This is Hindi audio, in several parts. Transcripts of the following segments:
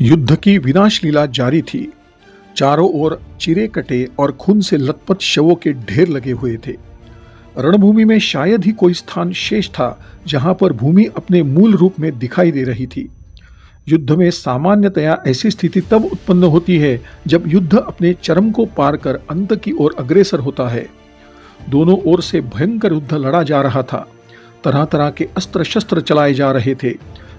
युद्ध की विनाश लीला जारी थी। चारों ओर चिरे कटे और खून से लथपथ शवों के ढेर लगे हुए थे। रणभूमि में शायद ही कोई स्थान शेष था जहां पर भूमि अपने मूल रूप में दिखाई दे रही थी। युद्ध में सामान्यतया ऐसी स्थिति तब उत्पन्न होती है जब युद्ध अपने चरम को पार कर अंत की ओर अग्रसर होता है। दोनों ओर से भयंकर युद्ध लड़ा जा रहा था। तरह तरह के अस्त्र शस्त्र चलाए जा रहे थे।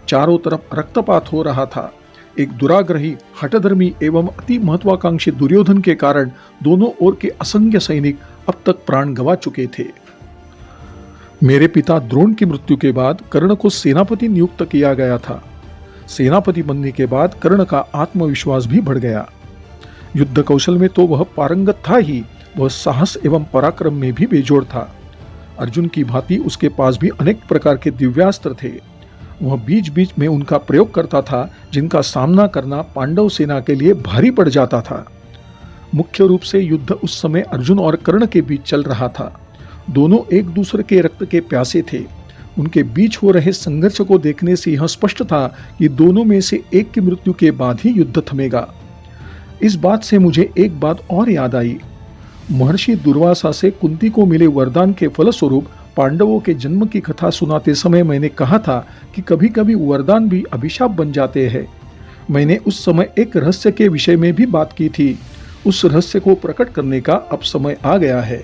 चारों तरफ रक्तपात हो रहा था। एक दुराग्रही, हठधर्मी एवं अति महत्वाकांक्षी दुर्योधन के कारण दोनों ओर के असंख्य सैनिक अब तक प्राण गंवा चुके थे। मेरे पिता द्रोण की मृत्यु के बाद कर्ण को सेनापति नियुक्त किया गया था। सेनापति बनने के बाद कर्ण का आत्मविश्वास भी बढ़ गया। युद्ध कौशल में तो वह पारंगत था ही, वह साहस एवं पराक्रम में भी बेजोड़ था। अर्जुन की भांति उसके पास भी अनेक प्रकार के दिव्यास्त्र थे। वह बीच बीच में उनका प्रयोग करता था, जिनका सामना करना पांडव सेना के लिए भारी पड़ जाता था। मुख्य रूप से युद्ध उस समय अर्जुन और कर्ण के बीच चल रहा था। दोनों एक दूसरे के रक्त के प्यासे थे। उनके बीच हो रहे संघर्ष को देखने से यह स्पष्ट था कि दोनों में से एक की मृत्यु के बाद ही युद्ध थमेगा। इस बात से मुझे एक बात और याद आई। महर्षि दुर्वासा से कुंती को मिले वरदान के फलस्वरूप पांडवों के जन्म की कथा सुनाते समय मैंने कहा था कि कभी कभी वरदान भी अभिशाप बन जाते हैं। मैंने उस समय एक रहस्य के विषय में भी बात की थी। उस रहस्य को प्रकट करने का अब समय आ गया है।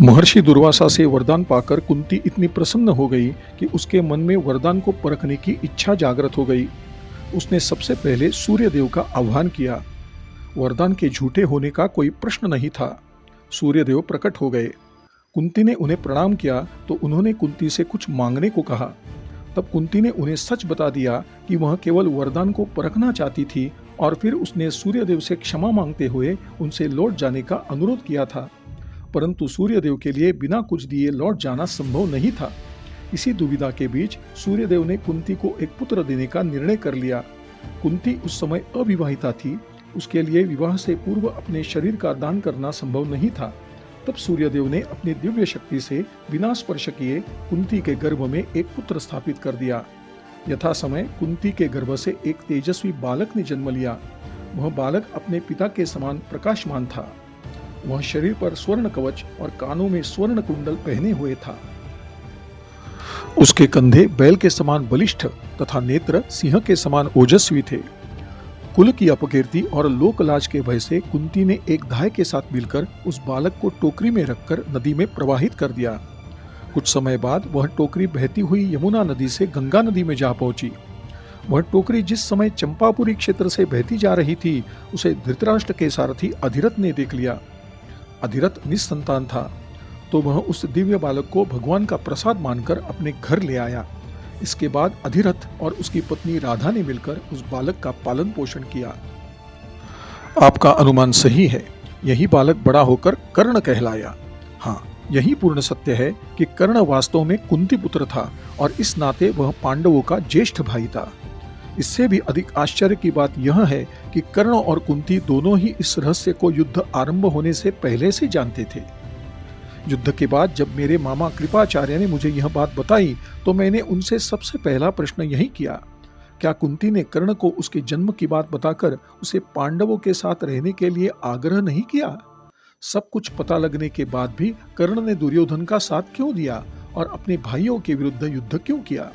महर्षि दुर्वासा से वरदान पाकर कुंती इतनी प्रसन्न हो गई कि उसके मन में वरदान को परखने की इच्छा जागृत हो गई। उसने सबसे पहले सूर्यदेव का आह्वान किया। वरदान के झूठे होने का कोई प्रश्न नहीं था। सूर्यदेव प्रकट हो गए। कुंती ने उन्हें प्रणाम किया तो उन्होंने कुंती से कुछ मांगने को कहा। तब कुंती ने उन्हें सच बता दिया कि वह केवल वरदान को परखना चाहती थी और फिर उसने सूर्यदेव से क्षमा मांगते हुए उनसे लौट जाने का अनुरोध किया था। परंतु सूर्यदेव के लिए बिना कुछ दिए लौट जाना संभव नहीं था। इसी दुविधा के बीच सूर्यदेव ने कुंती को एक पुत्र देने का निर्णय कर लिया। कुंती उस समय अविवाहिता थी। उसके लिए विवाह से पूर्व अपने शरीर का दान करना संभव नहीं था। तब सूर्यदेव ने अपनी दिव्य शक्ति से बिना स्पर्श किए कुंती के गर्भ में एक पुत्र स्थापित कर दिया। यथा समय कुंती के गर्भ से एक तेजस्वी बालक ने जन्म लिया। वह बालक अपने पिता के समान प्रकाशमान था। वह शरीर पर स्वर्ण कवच और कानों में स्वर्ण कुंडल पहने हुए था। उसके कंधे बैल के समान बलिष्ठ तथा नेत्र सिंह के समान ओजस्वी थे। कुल की अपकीर्ति और लोकलाज के भय से कुंती ने एक धाय के साथ मिलकर उस बालक को टोकरी में रखकर नदी में प्रवाहित कर दिया। कुछ समय बाद वह टोकरी बहती हुई यमुना नदी से गंगा नदी में जा पहुंची। वह टोकरी जिस समय चंपापुरी क्षेत्र से बहती जा रही थी, उसे धृतराष्ट्र के सारथी अधिरथ ने देख लिया। अधिरथ निसंतान था, तो वह उस दिव्य बालक को भगवान का प्रसाद मानकर अपने घर ले आया। इसके बाद अधिरथ और उसकी पत्नी राधा ने मिलकर उस बालक का पालन पोषण किया। आपका अनुमान सही है। यही बालक बड़ा होकर कर्ण कहलाया। हाँ, यही पूर्ण सत्य है कि कर्ण वास्तव में कुंती पुत्र था और इस नाते वह पांडवों का ज्येष्ठ भाई था। इससे भी अधिक आश्चर्य की बात यह है कि कर्ण और कुंती दोनों ही इस रहस्य को युद्ध आरंभ होने से पहले से जानते थे। युद्ध के बाद जब मेरे मामा कृपाचार्य ने मुझे यह बात बताई तो मैंने उनसे सबसे पहला प्रश्न यही किया, क्या कुंती ने कर्ण को उसके जन्म की बात बताकर उसे पांडवों के साथ रहने के लिए आग्रह नहीं किया? सब कुछ पता लगने के बाद भी कर्ण ने दुर्योधन का साथ क्यों दिया और अपने भाइयों के विरुद्ध युद्ध क्यों किया?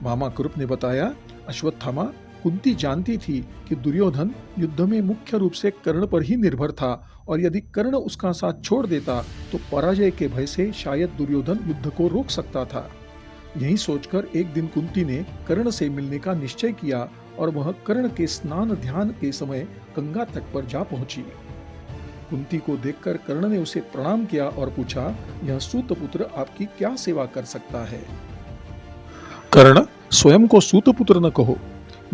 मामा कृप ने बताया, अश्वत्थामा, कुंती जानती थी कि दुर्योधन युद्ध में मुख्य रूप से कर्ण पर ही निर्भर था और यदि कर्ण उसका साथ छोड़ देता तो पराजय के भय से शायद दुर्योधन युद्ध को रोक सकता था। यही सोचकर एक दिन कुंती ने कर्ण से मिलने का निश्चय किया और वह कर्ण के स्नान ध्यान के समय गंगा तट पर जा पहुंची। कुंती को देखकर कर्ण ने उसे प्रणाम किया और पूछा, यह सूतपुत्र आपकी क्या सेवा कर सकता है? कर्ण, स्वयं को सूतपुत्र न कहो।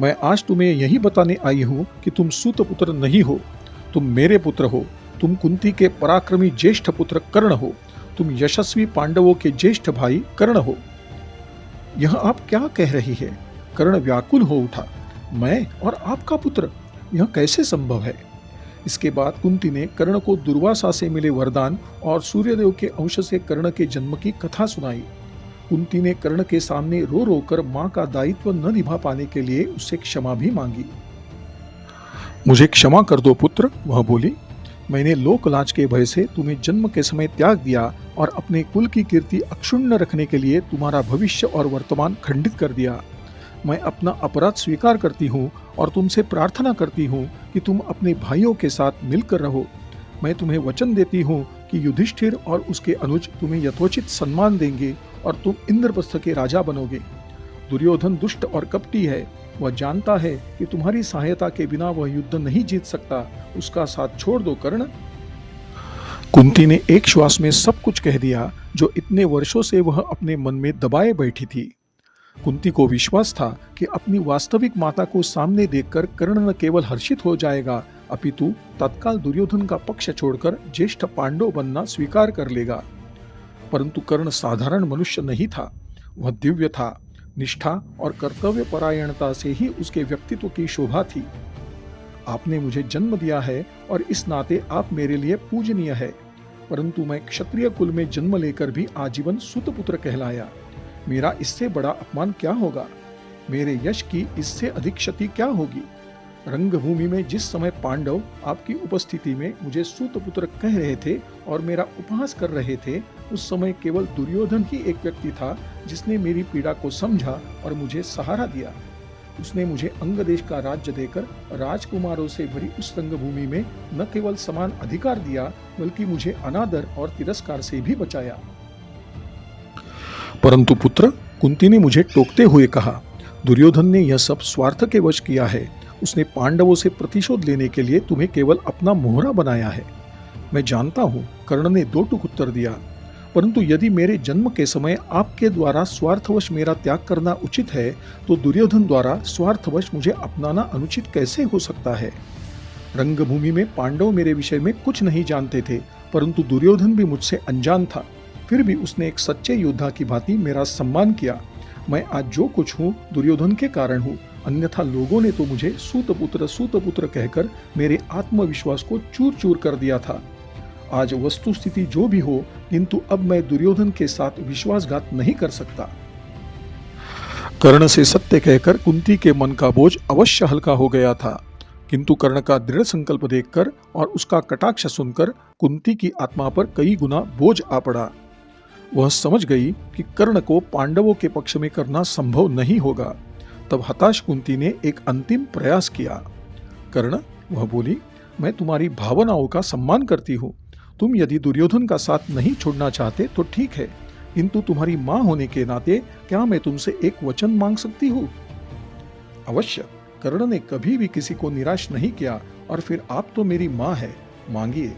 मैं आज तुम्हें यही बताने आई हूं कि तुम सूतपुत्र नहीं हो। तुम मेरे पुत्र हो। तुम कुंती के पराक्रमी ज्येष्ठ पुत्र कर्ण हो। तुम यशस्वी पांडवों के ज्येष्ठ भाई कर्ण हो। यह आप क्या कह रही है? कर्ण व्याकुल हो उठा। मैं और आपका पुत्र, यह कैसे संभव है? इसके बाद कुंती ने कर्ण को दुर्वासा से मिले वरदान और सूर्यदेव के अंश से कर्ण के जन्म की कथा सुनाई। कुंती ने कर्ण के सामने रो रो कर मां का दायित्व न निभा पाने के लिए उससे क्षमा भी मांगी। मुझे क्षमा कर दो पुत्र, वह बोली। मैंने लोकलाज के भय से तुम्हें जन्म के समय त्याग दिया और अपने कुल की कीर्ति अक्षुण्ण रखने के लिए तुम्हारा भविष्य और वर्तमान खंडित कर दिया। मैं अपना अपराध स्वीकार करती हूँ और तुमसे प्रार्थना करती हूँ कि तुम अपने भाइयों के साथ मिलकर रहो। मैं तुम्हें वचन देती हूँ कि युधिष्ठिर और उसके अनुज तुम्हें यथोचित सम्मान देंगे और तुम इंद्रप्रस्थ के राजा बनोगे। दुर्योधन दुष्ट और कपटी है, वह जानता है कि तुम्हारी सहायता के बिना वह युद्ध नहीं जीत सकता। उसका साथ छोड़ दो कर्ण। कुंती ने एक श्वास में सब कुछ कह दिया जो इतने वर्षों से वह अपने मन में दबाए बैठी थी। कुंती को विश्वास था कि अपनी वास्तविक माता को सामने देखकर कर्ण न केवल हर्षित हो जाएगा अपितु तत्काल दुर्योधन का पक्ष छोड़कर ज्येष्ठ पांडव बनना स्वीकार कर लेगा। परंतु कर्ण साधारण मनुष्य नहीं था, वह दिव्य था। निष्ठा और कर्तव्य परायणता से ही उसके व्यक्तित्व की शोभा थी। आपने मुझे जन्म दिया है और इस नाते आप मेरे लिए पूजनीय है, परंतु मैं क्षत्रिय कुल में जन्म लेकर भी आजीवन सुतपुत्र कहलाया। मेरा इससे बड़ा अपमान क्या होगा? मेरे यश की इससे अधिक क्षति क्या होगी? रंगभूमि में जिस समय पांडव आपकी उपस्थिति में मुझे सूतपुत्र कह रहे थे और मेरा उपहास कर रहे थे, उस समय केवल दुर्योधन ही एक व्यक्ति था जिसने मेरी पीड़ा को समझा और मुझे सहारा दिया। उसने मुझे अंग देश का राज्य देकर राजकुमारों से भरी उस रंगभूमि में न केवल समान अधिकार दिया, बल्कि मुझे अनादर और तिरस्कार से भी बचाया। परंतु पुत्र, कुंती ने मुझे टोकते हुए कहा, दुर्योधन ने यह सब स्वार्थ के वश किया है। उसने पांडवों से प्रतिशोध लेने के लिए तुम्हें केवल अपना मोहरा बनाया है। मैं जानता हूं, कर्ण ने दो टूक उत्तर दिया, परंतु यदि मेरे जन्म के समय आपके द्वारा स्वार्थवश मेरा त्याग करना उचित है, तो दुर्योधन द्वारा स्वार्थवश मुझे अपनाना अनुचित कैसे हो सकता है? रंगभूमि में पांडव मेरे विषय में कुछ नहीं जानते थे, परंतु दुर्योधन भी मुझसे अनजान था। फिर भी उसने एक सच्चे योद्धा की भांति मेरा सम्मान किया। मैं आज जो कुछ हूँ दुर्योधन के कारण हूँ, अन्यथा लोगों ने तो मुझे सूतपुत्र कहकर मेरे आत्मविश्वास को चूर चूर कर दिया था। आज वस्तुस्थिति जो भी हो, किंतु अब मैं दुर्योधन के साथ विश्वासघात नहीं कर सकता। कर्ण से सत्य कहकर कुंती के मन का बोझ अवश्य हल्का हो गया था, किंतु कर्ण का दृढ़ संकल्प देखकर और उसका कटाक्ष सुनकर कुंती की आत्मा पर कई गुना बोझ आ पड़ा। वह समझ गई कि कर्ण को पांडवों के पक्ष में करना संभव नहीं होगा। तब हताश कुंती ने एक अंतिम प्रयास किया। कर्ण, वह बोली, मैं तुम्हारी भावनाओं का सम्मान करती हूँ। तुम यदि दुर्योधन का साथ नहीं छोड़ना चाहते तो ठीक है, किंतु तुम्हारी माँ होने के नाते क्या मैं तुमसे एक वचन मांग सकती हूँ? अवश्य। कर्ण ने कभी भी किसी को निराश नहीं किया, और फिर आप तो मेरी माँ है, मांगिए।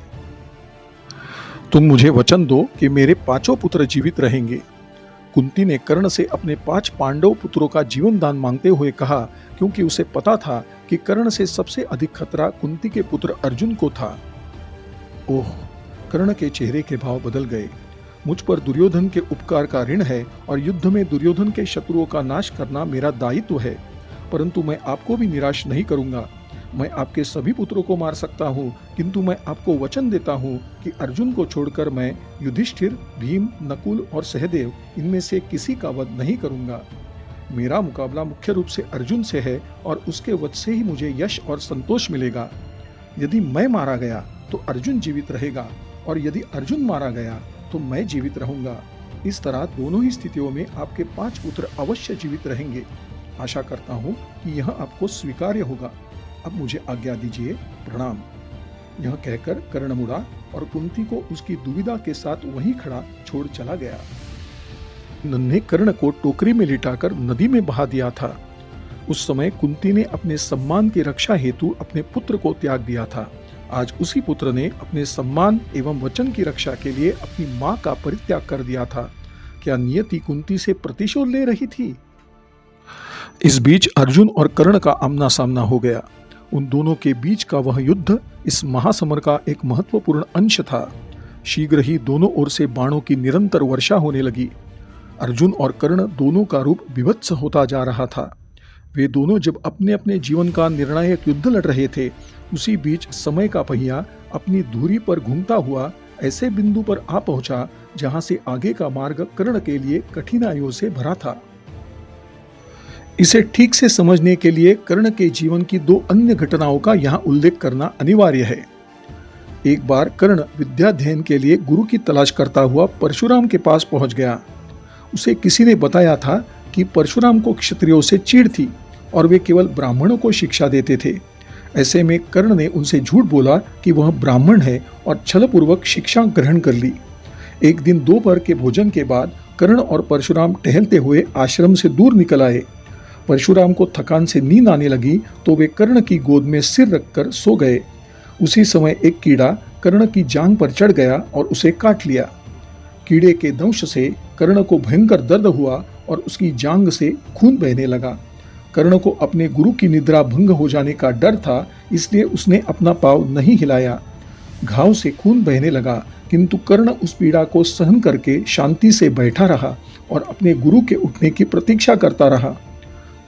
तुम मुझे वचन दो कि मेरे 5 पुत्र जीवित रहेंगे। कुंती ने कर्ण से अपने 5 पांडव पुत्रों का जीवन दान मांगते हुए कहा, क्योंकि उसे पता था कि कर्ण से सबसे अधिक खतरा कुंती के पुत्र अर्जुन को था। ओह, कर्ण के चेहरे के भाव बदल गए। मुझ पर दुर्योधन के उपकार का ऋण है और युद्ध में दुर्योधन के शत्रुओं का नाश करना मेरा दायित्व है, परंतु मैं आपको भी निराश नहीं करूंगा। मैं आपके सभी पुत्रों को मार सकता हूँ, किंतु मैं आपको वचन देता हूँ कि अर्जुन को छोड़कर मैं युधिष्ठिर, भीम, नकुल और सहदेव इनमें से किसी का वध नहीं करूंगा। मेरा मुकाबला मुख्य रूप से अर्जुन से है और उसके वध से ही मुझे यश और संतोष मिलेगा। यदि मैं मारा गया तो अर्जुन जीवित रहेगा, और यदि अर्जुन मारा गया तो मैं जीवित रहूंगा। इस तरह दोनों ही स्थितियों में आपके 5 पुत्र अवश्य जीवित रहेंगे। आशा करता हूँ कि यह आपको स्वीकार्य होगा। अब मुझे आज्ञा दीजिए, प्रणाम। यह कहकर कर्ण मुड़ा और कुंती को उसकी दुविधा के साथ वहीं खड़ा छोड़ चला गया। नन्हे कर्ण को टोकरी में लिटाकर नदी में बहा दिया था। उस समय कुंती ने अपने सम्मान की रक्षा हेतु अपने पुत्र को त्याग दिया था। आज उसी पुत्र ने अपने सम्मान एवं वचन की रक्षा के लिए अपनी मां का परित्याग कर दिया था। क्या नियति कुंती से प्रतिशोध ले रही थी? इस बीच अर्जुन और कर्ण का आमना सामना हो गया। उन दोनों के बीच का वह युद्ध इस महासमर का एक महत्वपूर्ण अंश था। शीघ्र ही दोनों ओर से बाणों की निरंतर वर्षा होने लगी। अर्जुन और कर्ण दोनों का रूप विभत्स होता जा रहा था। वे दोनों जब अपने अपने जीवन का निर्णायक युद्ध लड़ रहे थे, उसी बीच समय का पहिया अपनी धुरी पर घूमता हुआ ऐसे बिंदु पर आ पहुंचा जहां से आगे का मार्ग कर्ण के लिए कठिनाइयों से भरा था। इसे ठीक से समझने के लिए कर्ण के जीवन की दो अन्य घटनाओं का यहाँ उल्लेख करना अनिवार्य है। एक बार कर्ण विद्याध्ययन के लिए गुरु की तलाश करता हुआ परशुराम के पास पहुंच गया। उसे किसी ने बताया था कि परशुराम को क्षत्रियों से चिढ़ थी और वे केवल ब्राह्मणों को शिक्षा देते थे। ऐसे में कर्ण ने उनसे झूठ बोला कि वह ब्राह्मण है और छलपूर्वक शिक्षा ग्रहण कर ली। एक दिन दोपहर के भोजन के बाद कर्ण और परशुराम टहलते हुए आश्रम से दूर निकल आए। परशुराम को थकान से नींद आने लगी तो वे कर्ण की गोद में सिर रखकर सो गए। उसी समय एक कीड़ा कर्ण की जांघ पर चढ़ गया और उसे काट लिया। कीड़े के दंश से कर्ण को भयंकर दर्द हुआ और उसकी जांघ से खून बहने लगा। कर्ण को अपने गुरु की निद्रा भंग हो जाने का डर था, इसलिए उसने अपना पांव नहीं हिलाया। घाव से खून बहने लगा, किंतु कर्ण उस पीड़ा को सहन करके शांति से बैठा रहा और अपने गुरु के उठने की प्रतीक्षा करता रहा।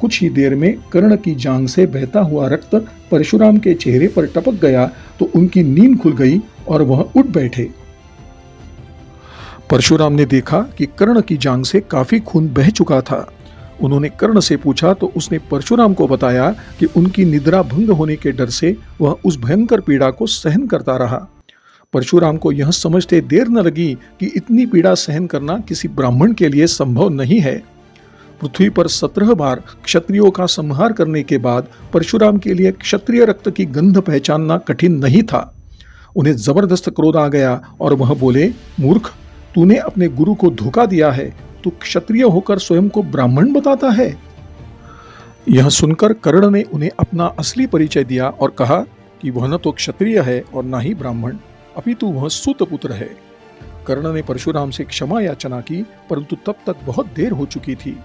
कुछ ही देर में कर्ण की जांघ से बहता हुआ रक्त परशुराम के चेहरे पर टपक गया तो उनकी नींद खुल गई और वह उठ बैठे। परशुराम ने देखा कि कर्ण की जांघ से काफी खून बह चुका था। उन्होंने कर्ण से पूछा तो उसने परशुराम को बताया कि उनकी निद्रा भंग होने के डर से वह उस भयंकर पीड़ा को सहन करता रहा। परशुराम को यह समझते देर न लगी कि इतनी पीड़ा सहन करना किसी ब्राह्मण के लिए संभव नहीं है। पृथ्वी पर 17 बार क्षत्रियों का संहार करने के बाद परशुराम के लिए क्षत्रिय रक्त की गंध पहचानना कठिन नहीं था। उन्हें जबरदस्त क्रोध आ गया और वह बोले, मूर्ख, तूने अपने गुरु को धोखा दिया है। तू क्षत्रिय होकर स्वयं को ब्राह्मण बताता है। यह सुनकर कर्ण ने उन्हें अपना असली परिचय दिया और कहा कि वह न तो क्षत्रिय है और न ही ब्राह्मण, अपितु वह सूत पुत्र है। कर्ण ने परशुराम से क्षमा याचना की, परंतु तब तक बहुत देर हो चुकी थी।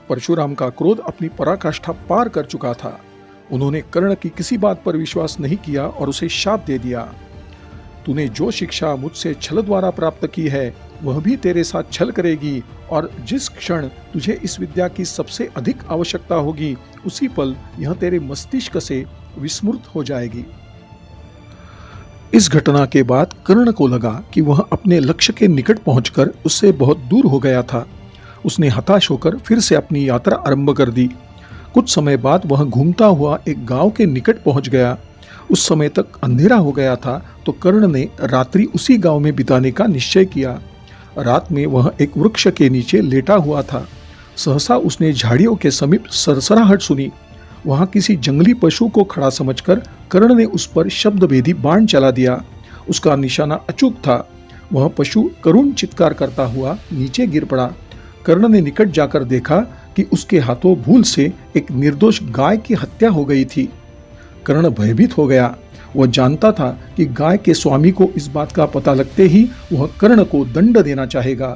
परशुराम का क्रोध अपनी पराकाष्ठा पार कर चुका था। उन्होंने कर्ण की किसी बात पर विश्वास नहीं किया और उसे शाप दे दिया। तूने जो शिक्षा मुझसे छल द्वारा प्राप्त की है वह भी तेरे साथ छल करेगी, और जिस क्षण तुझे इस विद्या की सबसे अधिक आवश्यकता होगी उसी पल यह तेरे मस्तिष्क से विस्मृत हो जाएगी। इस घटना के बाद कर्ण को लगा कि वह अपने लक्ष्य के निकट पहुंचकर उससे बहुत दूर हो गया था। उसने हताश होकर फिर से अपनी यात्रा आरंभ कर दी। कुछ समय बाद वह घूमता हुआ एक गांव के निकट पहुंच गया। उस समय तक अंधेरा हो गया था तो कर्ण ने रात्रि उसी गांव में बिताने का निश्चय किया। रात में वह एक वृक्ष के नीचे लेटा हुआ था। सहसा उसने झाड़ियों के समीप सरसराहट सुनी। वहां किसी जंगली पशु को खड़ा समझकर कर्ण ने उस पर शब्दभेदी बाण चला दिया। उसका निशाना अचूक था। वह पशु करुण चित्कार करता हुआ नीचे गिर पड़ा। कर्ण ने निकट जाकर देखा कि उसके हाथों भूल से एक निर्दोष गाय की हत्या हो गई थी। कर्ण भयभीत हो गया। वह जानता था कि गाय के स्वामी को इस बात का पता लगते ही वह कर्ण को दंड देना चाहेगा।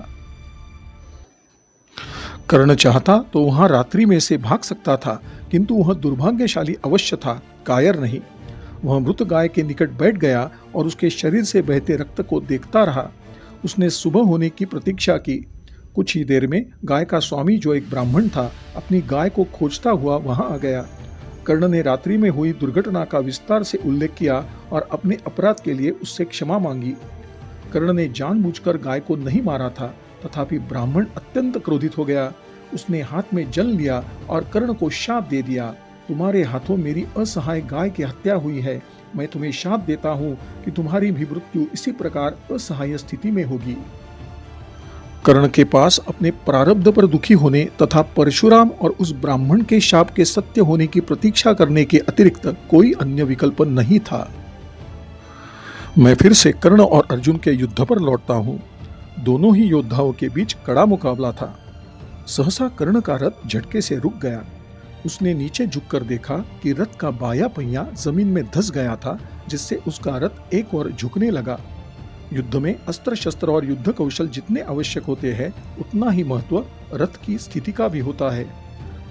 कर्ण चाहता तो वहां रात्रि में से भाग सकता था, किंतु वह दुर्भाग्यशाली अवश्य था, कायर नहीं। वह मृत गाय के निकट बैठ गया और उसके शरीर से बहते रक्त को देखता रहा। उसने सुबह होने की प्रतीक्षा की। कुछ ही देर में गाय का स्वामी, जो एक ब्राह्मण था, अपनी गाय को खोजता हुआ वहां आ गया। कर्ण ने रात्रि में हुई दुर्घटना का विस्तार से उल्लेख किया और अपने अपराध के लिए उससे क्षमा मांगी। कर्ण ने जानबूझकर गाय को नहीं मारा था, तथापि ब्राह्मण अत्यंत क्रोधित हो गया। उसने हाथ में जल लिया और कर्ण को शाप दे दिया, तुम्हारे हाथों मेरी असहाय गाय की हत्या हुई है। मैं तुम्हें शाप देता हूं कि तुम्हारी भी मृत्यु इसी प्रकार असहाय स्थिति में होगी। कर्ण के पास अपने प्रारब्ध पर दुखी होने तथा परशुराम और उस ब्राह्मण के शाप के सत्य होने की प्रतीक्षा करने के अतिरिक्त कोई अन्य विकल्प नहीं था। मैं फिर से कर्ण और अर्जुन के युद्ध पर लौटता हूं। दोनों ही योद्धाओं के बीच कड़ा मुकाबला था। सहसा कर्ण का रथ झटके से रुक गया। उसने नीचे झुककर देखा कि रथ का बायां पहिया जमीन में धंस गया था, जिससे उसका रथ एक ओर झुकने लगा। युद्ध में अस्त्र शस्त्र और युद्ध कौशल जितने आवश्यक होते हैं, उतना ही महत्व रथ की स्थिति का भी होता है।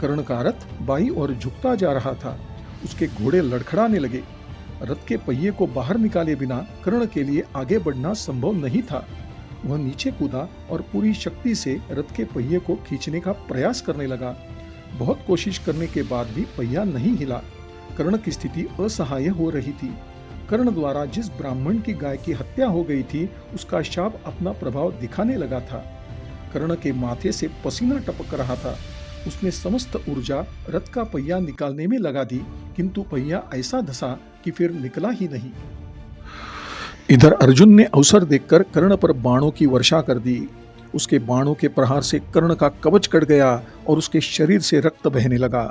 कर्ण का रथ बाईं ओर झुकता जा रहा था। उसके घोड़े लड़खड़ाने लगे। रथ के पहिए को बाहर निकाले बिना कर्ण के लिए आगे बढ़ना संभव नहीं था। वह नीचे कूदा और पूरी शक्ति से रथ के पहिए को खींचने का प्रयास करने लगा। बहुत कोशिश करने के बाद भी पहिया नहीं हिला। कर्ण की स्थिति असहाय हो रही थी। कर्ण द्वारा जिस ब्राह्मण की गाय की हत्या हो गई थी उसका शाप अपना प्रभाव दिखाने लगा था। कर्ण के माथे से पसीना टपक रहा था। उसने समस्त ऊर्जा रथ का पहिया निकालने में लगा दी, किंतु पहिया ऐसा धंसा कि फिर निकला ही नहीं। इधर अर्जुन ने अवसर देखकर कर्ण पर बाणों की वर्षा कर दी। उसके बाणों के प्रहार से कर्ण का कवच कट गया और उसके शरीर से रक्त बहने लगा।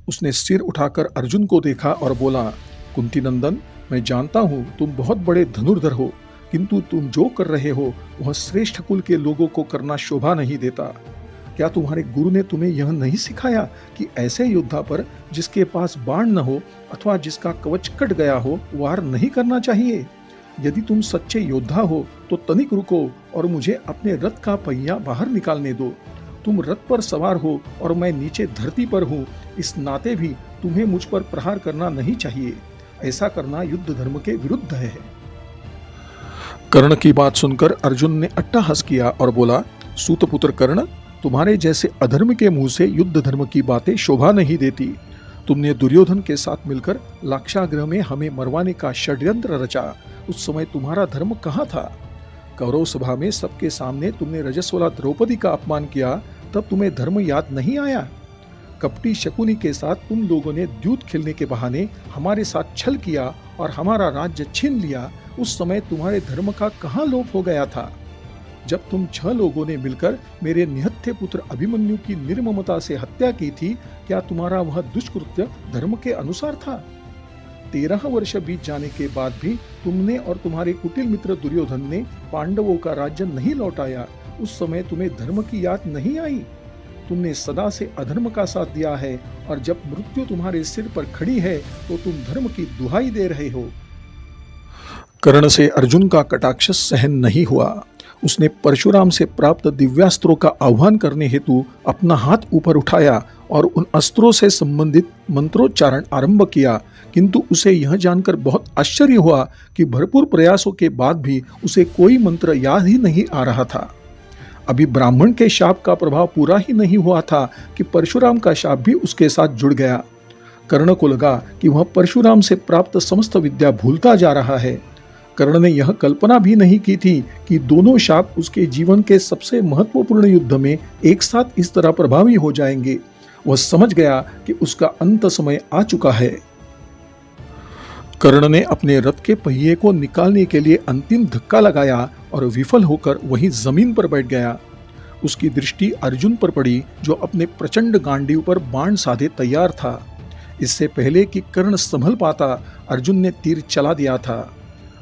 उसने सिर उठाकर अर्जुन को देखा और बोला, कुंती नंदन, मैं जानता हूं तुम बहुत बड़े धनुर्धर हो, किंतु तुम जो कर रहे हो वह श्रेष्ठ कुल के लोगों को करना शोभा नहीं देता। क्या तुम्हारे गुरु ने तुम्हें यह नहीं सिखाया कि ऐसे योद्धा पर जिसके पास बाण न हो अथवा जिसका कवच कट गया हो वार नहीं करना चाहिए? यदि तुम सच्चे योद्धा हो तो तनिक रुको और मुझे अपने रथ का पहिया बाहर निकालने दो। तुम रथ पर सवार हो और मैं नीचे धरती पर हूँ, इस नाते भी तुम्हें मुझ पर प्रहार करना नहीं चाहिए। ऐसा करना युद्ध धर्म के विरुद्ध है। कर्ण की बात सुनकर अर्जुन ने अट्टहास किया और बोला, सूतपुत्र कर्ण, तुम्हारे जैसे अधर्म के मुंह से युद्ध धर्म की बातें शोभा नहीं देती। तुमने दुर्योधन के साथ मिलकर लाक्षागृह में हमें मरवाने का षड्यंत्र रचा। उस समय तुम्हारा धर्म कहाँ था? कौरव सभा में सबके सामने तुमने रजस्वला द्रौपदी का अपमान किया, तब तुम्हें धर्म याद नहीं आया? कपटी शकुनी के साथ तुम लोगों ने द्यूत खेलने के बहाने हमारे साथ छल किया और हमारा राज्य छीन लिया। उस समय तुम्हारे धर्म का कहाँ लोप हो गया था? जब तुम 6 लोगों ने मिलकर मेरे निहत्थे पुत्र अभिमन्यु की निर्ममता से हत्या की थी, क्या तुम्हारा वह दुष्कृत्य धर्म के अनुसार था? 13 वर्ष बीत जाने के बाद भी तुमने और तुम्हारे कुटिल मित्र दुर्योधन ने पांडवों का राज्य नहीं लौटाया। उस समय तुम्हें धर्म की याद नहीं आई? तुमने सदा से अधर्म का साथ दिया है और जब मृत्यु तुम्हारे सिर पर खड़ी है तो तुम धर्म की दुहाई दे रहे हो। कर्ण से अर्जुन का कटाक्ष सहन नहीं हुआ। उसने परशुराम से प्राप्त दिव्यास्त्रों का आह्वान करने हेतु अपना हाथ ऊपर उठाया और उन अस्त्रों से संबंधित मंत्रोच्चारण आरंभ किया, किंतु उसे यह जानकर बहुत आश्चर्य हुआ कि भरपूर प्रयासों के बाद भी उसे कोई मंत्र याद ही नहीं आ रहा था। अभी ब्राह्मण के शाप का प्रभाव पूरा ही नहीं हुआ था कि परशुराम का शाप भी उसके साथ जुड़ गया। कर्ण को लगा कि वह परशुराम से प्राप्त समस्त विद्या भूलता जा रहा है। कर्ण ने यह कल्पना भी नहीं की थी कि दोनों शाप उसके जीवन के सबसे महत्वपूर्ण युद्ध में एक साथ इस तरह प्रभावी हो जाएंगे। वह समझ गया कि उसका अंत समय आ चुका है। कर्ण ने अपने रथ के पहिए को निकालने के लिए अंतिम धक्का लगाया और विफल होकर वहीं जमीन पर बैठ गया। उसकी दृष्टि अर्जुन पर पड़ी, जो अपने प्रचंड गांडीव पर बाण साधे तैयार था। इससे पहले कि कर्ण संभल पाता, अर्जुन ने तीर चला दिया था।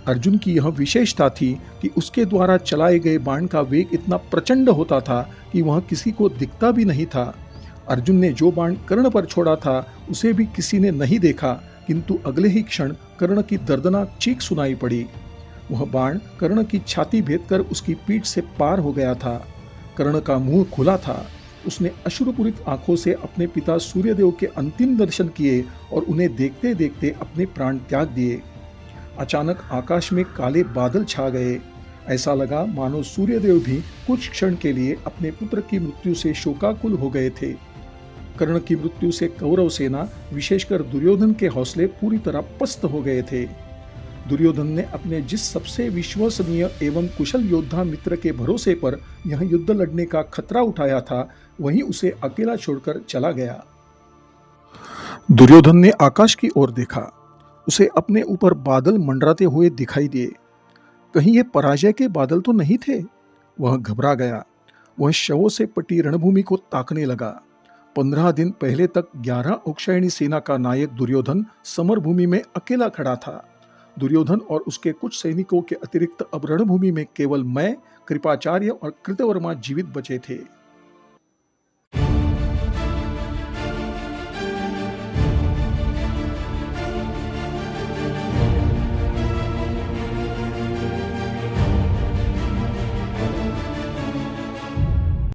अर्जुन की यह विशेषता थी कि उसके द्वारा चलाए गए बाण का वेग इतना प्रचंड होता था कि वह किसी को दिखता भी नहीं था। अर्जुन ने जो बाण कर्ण पर छोड़ा था उसे भी किसी ने नहीं देखा, किंतु अगले ही क्षण कर्ण की दर्दनाक चीख सुनाई पड़ी। वह बाण कर्ण की छाती भेदकर उसकी पीठ से पार हो गया था। कर्ण का मुंह खुला था। उसने अश्रुपूरित आंखों से अपने पिता सूर्यदेव के अंतिम दर्शन किए और उन्हें देखते देखते अपने प्राण त्याग दिए। अचानक आकाश में काले बादल छा गए। ऐसा लगा मानो सूर्यदेव भी कुछ क्षण के लिए अपने पुत्र की मृत्यु से शोकाकुल हो गए थे। कर्ण की मृत्यु से कौरव सेना, विशेषकर दुर्योधन के हौसले पूरी तरह पस्त हो गए थे। दुर्योधन ने अपने जिस सबसे विश्वसनीय एवं कुशल योद्धा मित्र के भरोसे पर यह युद्ध लड़ने का खतरा उठाया था, वहीं उसे अकेला छोड़कर चला गया। दुर्योधन ने आकाश की ओर देखा। उसे अपने ऊपर बादल मंडराते हुए दिखाई दिए। कहीं ये पराजय के बादल तो नहीं थे? वह घबरा गया। वह शवों से पटी रणभूमि को ताकने लगा। 15 दिन पहले तक 11 औक्षायणी सेना का नायक दुर्योधन समरभूमि में अकेला खड़ा था। दुर्योधन और उसके कुछ सैनिकों के अतिरिक्त अब रणभूमि में केवल मैं, कृपाचार्य और कृतवर्मा जीवित बचे थे।